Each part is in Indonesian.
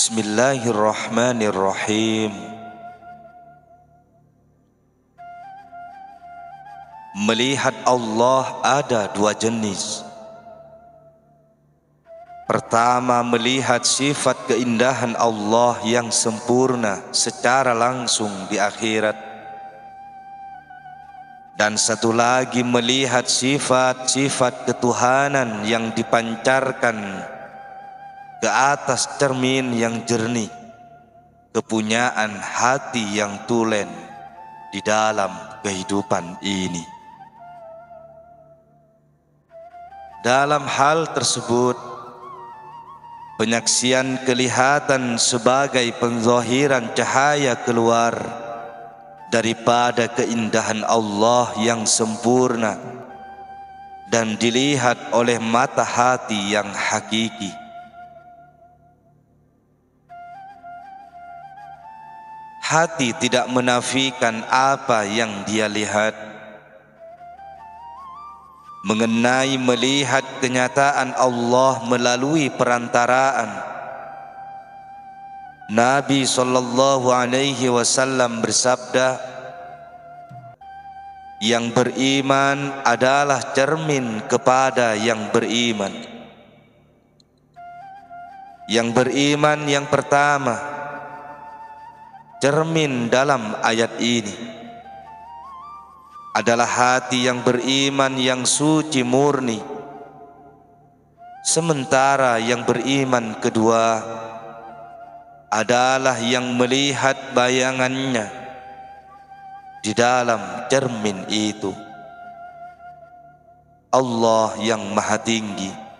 Bismillahirrahmanirrahim. Melihat Allah ada dua jenis. Pertama, melihat sifat keindahan Allah yang sempurna secara langsung di akhirat. Dan satu lagi, melihat sifat-sifat ketuhanan yang dipancarkan ke atas cermin yang jernih, kepunyaan hati yang tulen di dalam kehidupan ini. Dalam hal tersebut, penyaksian kelihatan sebagai penzahiran cahaya keluar daripada keindahan Allah yang sempurna dan dilihat oleh mata hati yang hakiki. Hati tidak menafikan apa yang dia lihat. Mengenai melihat kenyataan Allah melalui perantaraan, Nabi SAW bersabda, yang beriman adalah cermin kepada yang beriman. Yang beriman yang pertama, cermin dalam ayat ini adalah hati yang beriman yang suci murni. Sementara yang beriman kedua adalah yang melihat bayangannya di dalam cermin itu. Allah yang Maha Tinggi.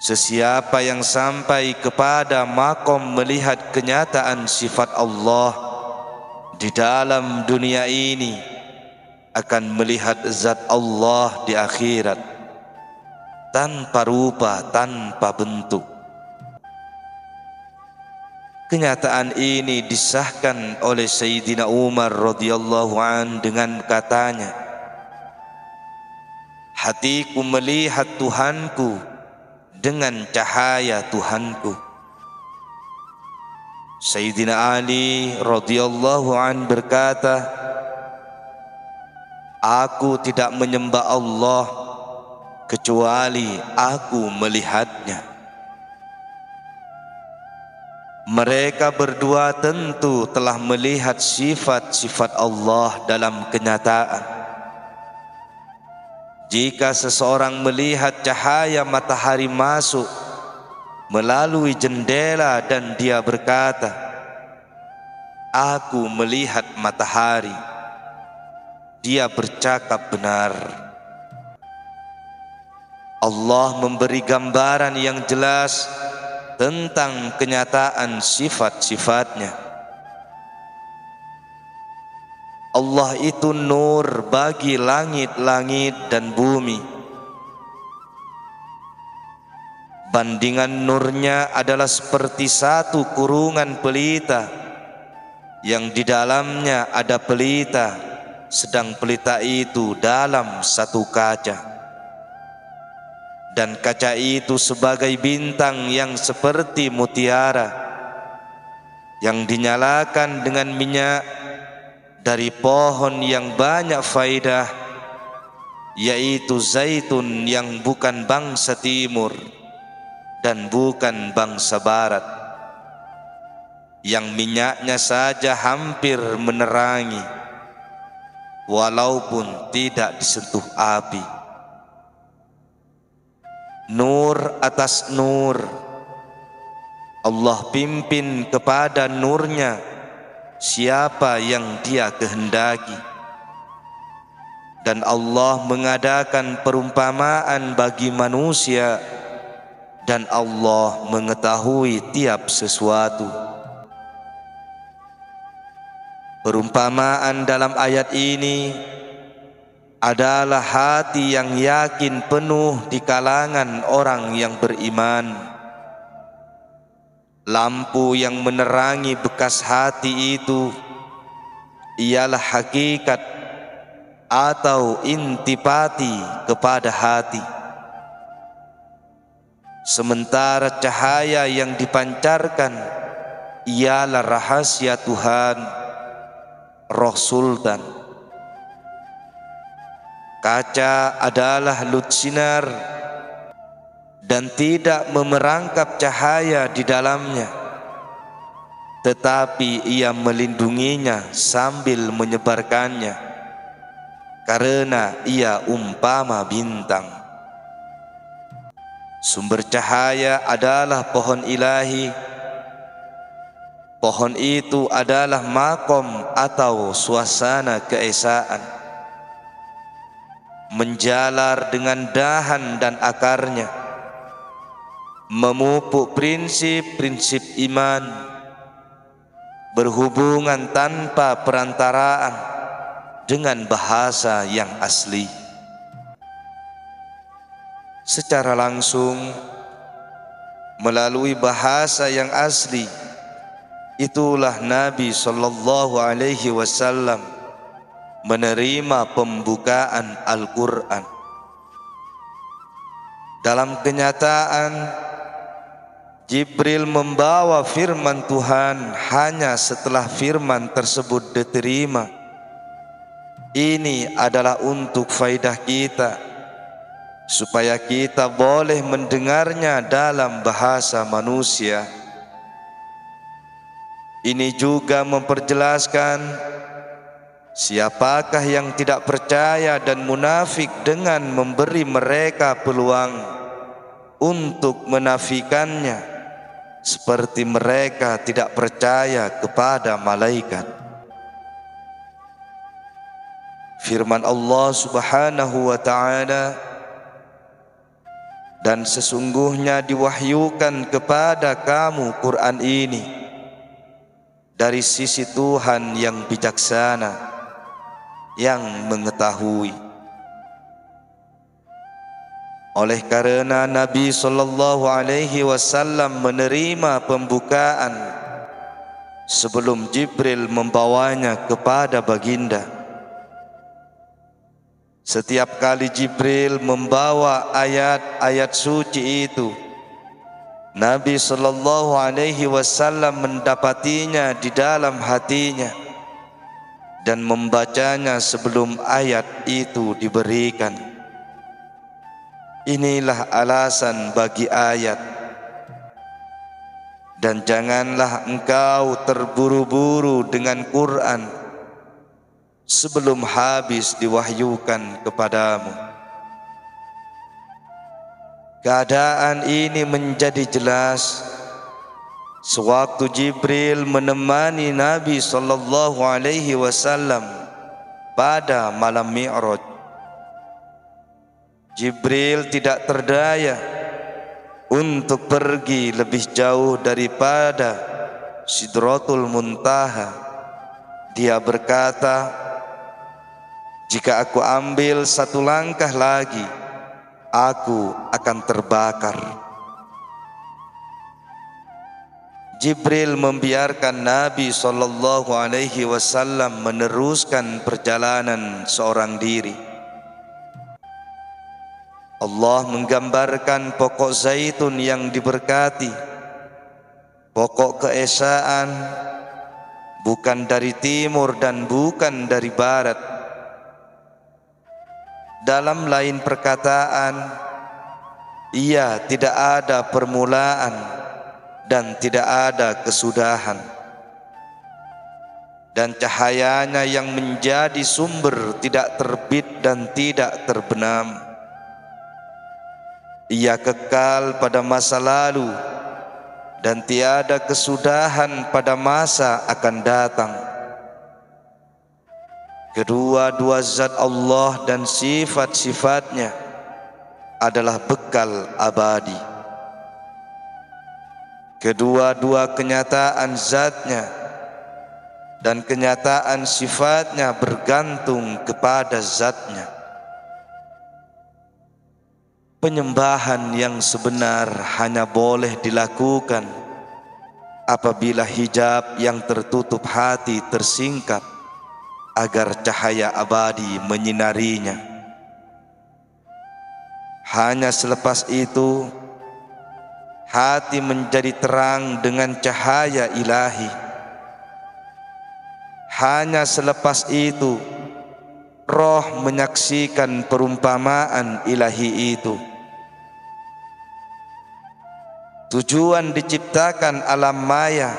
Sesiapa yang sampai kepada makom melihat kenyataan sifat Allah di dalam dunia ini akan melihat zat Allah di akhirat tanpa rupa, tanpa bentuk. Kenyataan ini disahkan oleh Sayyidina Umar radhiyallahu an dengan katanya, hatiku melihat Tuhanku dengan cahaya Tuhanku. Sayyidina Ali radhiyallahu an berkata, aku tidak menyembah Allah kecuali aku melihatnya. Mereka berdua tentu telah melihat sifat-sifat Allah dalam kenyataan. Jika seseorang melihat cahaya matahari masuk melalui jendela dan dia berkata, aku melihat matahari, dia bercakap benar. Allah memberi gambaran yang jelas tentang kenyataan sifat-sifatnya. Allah itu nur bagi langit-langit dan bumi. Bandingan nurnya adalah seperti satu kurungan pelita yang di dalamnya ada pelita, sedang pelita itu dalam satu kaca. Dan kaca itu sebagai bintang yang seperti mutiara yang dinyalakan dengan minyak dari pohon yang banyak faidah, yaitu zaitun yang bukan bangsa timur dan bukan bangsa barat, yang minyaknya saja hampir menerangi walaupun tidak disentuh api. Nur atas nur, Allah pimpin kepada nurnya siapa yang dia kehendaki. Dan Allah mengadakan perumpamaan bagi manusia, dan Allah mengetahui tiap sesuatu. Perumpamaan dalam ayat ini adalah hati yang yakin penuh di kalangan orang yang beriman. Lampu yang menerangi bekas hati itu ialah hakikat atau intipati kepada hati. sementara cahaya yang dipancarkan ialah rahasia Tuhan, roh sultan. Kaca adalah lut sinar dan tidak memerangkap cahaya di dalamnya, tetapi ia melindunginya sambil menyebarkannya, karena ia umpama bintang. Sumber cahaya adalah pohon ilahi. Pohon itu adalah makom atau suasana keesaan, menjalar dengan dahan dan akarnya, memupuk prinsip-prinsip iman, berhubungan tanpa perantaraan dengan bahasa yang asli. Secara langsung, melalui bahasa yang asli, itulah Nabi SAW menerima pembukaan Al-Quran. Dalam kenyataan, Jibril membawa firman Tuhan hanya setelah firman tersebut diterima. Ini adalah untuk faidah kita, supaya kita boleh mendengarnya dalam bahasa manusia. Ini juga memperjelaskan siapakah yang tidak percaya dan munafik dengan memberi mereka peluang untuk menafikannya, seperti mereka tidak percaya kepada malaikat. Firman Allah Subhanahu wa ta'ala, dan sesungguhnya diwahyukan kepada kamu Quran ini dari sisi Tuhan yang bijaksana, yang mengetahui. Oleh karena Nabi SAW menerima pembukaan sebelum Jibril membawanya kepada baginda. Setiap kali Jibril membawa ayat-ayat suci itu, Nabi SAW mendapatinya di dalam hatinya dan membacanya sebelum ayat itu diberikan. Inilah alasan bagi ayat. Dan janganlah engkau terburu-buru dengan Quran sebelum habis diwahyukan kepadamu. Keadaan ini menjadi jelas sewaktu Jibril menemani Nabi SAW pada malam Mi'raj. Jibril tidak terdaya untuk pergi lebih jauh daripada Sidratul Muntaha. Dia berkata, jika aku ambil satu langkah lagi, aku akan terbakar. Jibril membiarkan Nabi SAW meneruskan perjalanan seorang diri. Allah menggambarkan pokok zaitun yang diberkati, pokok keesaan, bukan dari timur dan bukan dari barat. Dalam lain perkataan, ia tidak ada permulaan dan tidak ada kesudahan, dan cahayanya yang menjadi sumber tidak terbit dan tidak terbenam. Ia kekal pada masa lalu dan tiada kesudahan pada masa akan datang. Kedua-dua zat Allah dan sifat-sifatnya adalah bekal abadi. Kedua-dua kenyataan zatnya dan kenyataan sifatnya bergantung kepada zatnya. Penyembahan yang sebenar hanya boleh dilakukan apabila hijab yang tertutup hati tersingkap, agar cahaya abadi menyinarinya. Hanya selepas itu hati menjadi terang dengan cahaya ilahi. Hanya selepas itu roh menyaksikan perumpamaan ilahi itu. Tujuan diciptakan alam maya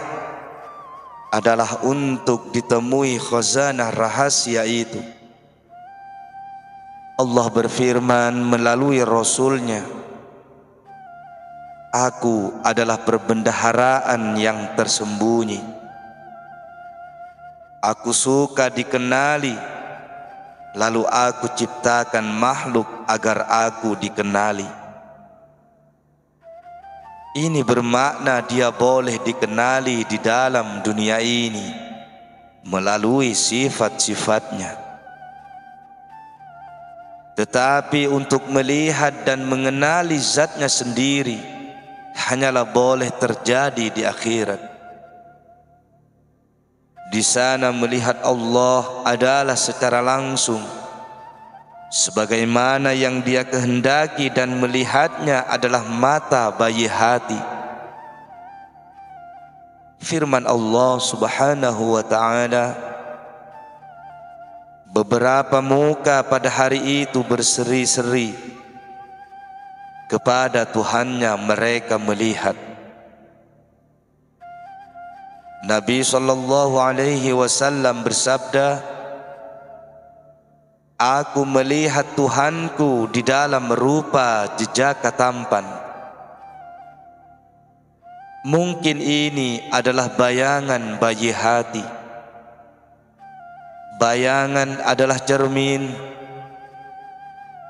adalah untuk ditemui khazanah rahasia itu. Allah berfirman melalui Rasul-Nya, Aku adalah perbendaharaan yang tersembunyi. Aku suka dikenali, lalu aku ciptakan makhluk agar aku dikenali. Ini bermakna dia boleh dikenali di dalam dunia ini melalui sifat-sifatnya. Tetapi untuk melihat dan mengenali zatnya sendiri hanyalah boleh terjadi di akhirat. Di sana melihat Allah adalah secara langsung, sebagaimana yang Dia kehendaki, dan melihatnya adalah mata bayi hati. Firman Allah Subhanahu wa ta'ala, beberapa muka pada hari itu berseri-seri, kepada Tuhannya mereka melihat. Nabi SAW bersabda, Aku melihat Tuhanku di dalam rupa jejaka tampan. Mungkin ini adalah bayangan bayi hati. Bayangan adalah cermin.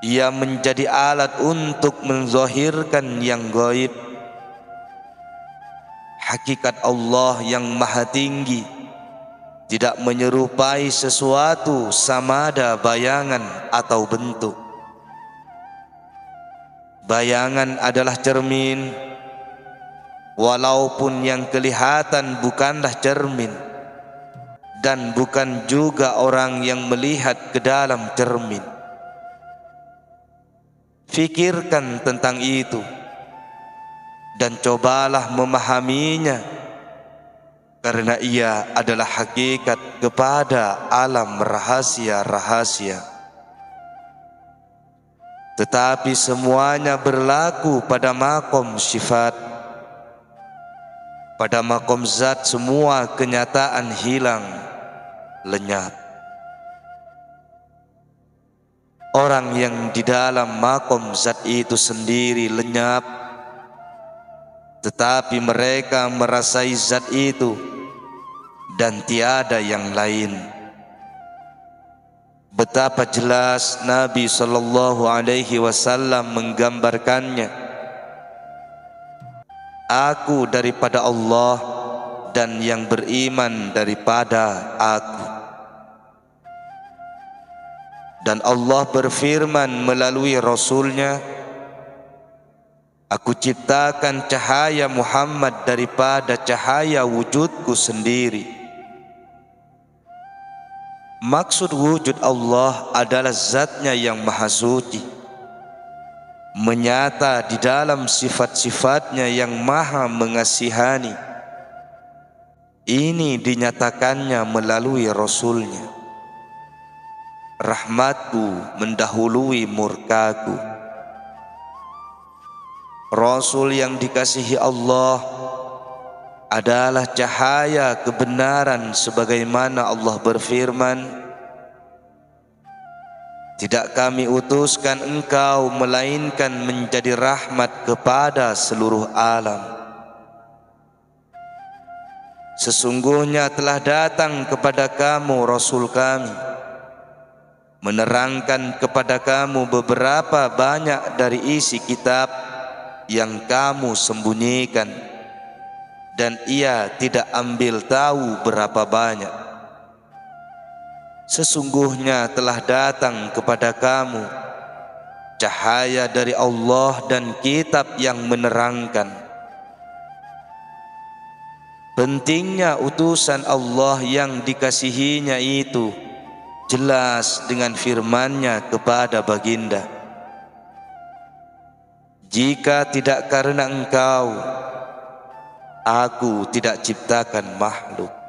Ia menjadi alat untuk menzahirkan yang gaib. Hakikat Allah yang maha tinggi tidak menyerupai sesuatu sama ada bayangan atau bentuk. Bayangan adalah cermin, walaupun yang kelihatan bukanlah cermin, dan bukan juga orang yang melihat ke dalam cermin. Fikirkan tentang itu dan cobalah memahaminya, karena ia adalah hakikat kepada alam rahasia-rahasia. Tetapi semuanya berlaku pada makom sifat. Pada makom zat semua kenyataan hilang, lenyap. Orang yang di dalam makom zat itu sendiri lenyap, tetapi mereka merasai zat itu dan tiada yang lain. Betapa jelas Nabi SAW menggambarkannya. Aku daripada Allah dan yang beriman daripada aku. Dan Allah berfirman melalui Rasul-Nya, Aku ciptakan cahaya Muhammad daripada cahaya wujudku sendiri. Maksud wujud Allah adalah zatnya yang maha suci, menyata di dalam sifat-sifatnya yang maha mengasihani. Ini dinyatakannya melalui Rasul-Nya. Rahmatku mendahului murkaku. Rasul yang dikasihi Allah adalah cahaya kebenaran, sebagaimana Allah berfirman, Tidak kami utuskan engkau melainkan menjadi rahmat kepada seluruh alam. Sesungguhnya telah datang kepada kamu Rasul kami, menerangkan kepada kamu beberapa banyak dari isi kitab yang kamu sembunyikan, dan ia tidak ambil tahu berapa banyak. Sesungguhnya telah datang kepada kamu cahaya dari Allah dan kitab yang menerangkan. Pentingnya utusan Allah yang dikasihinya itu jelas dengan firman-Nya kepada baginda, Jika tidak karena Engkau, aku tidak ciptakan makhluk.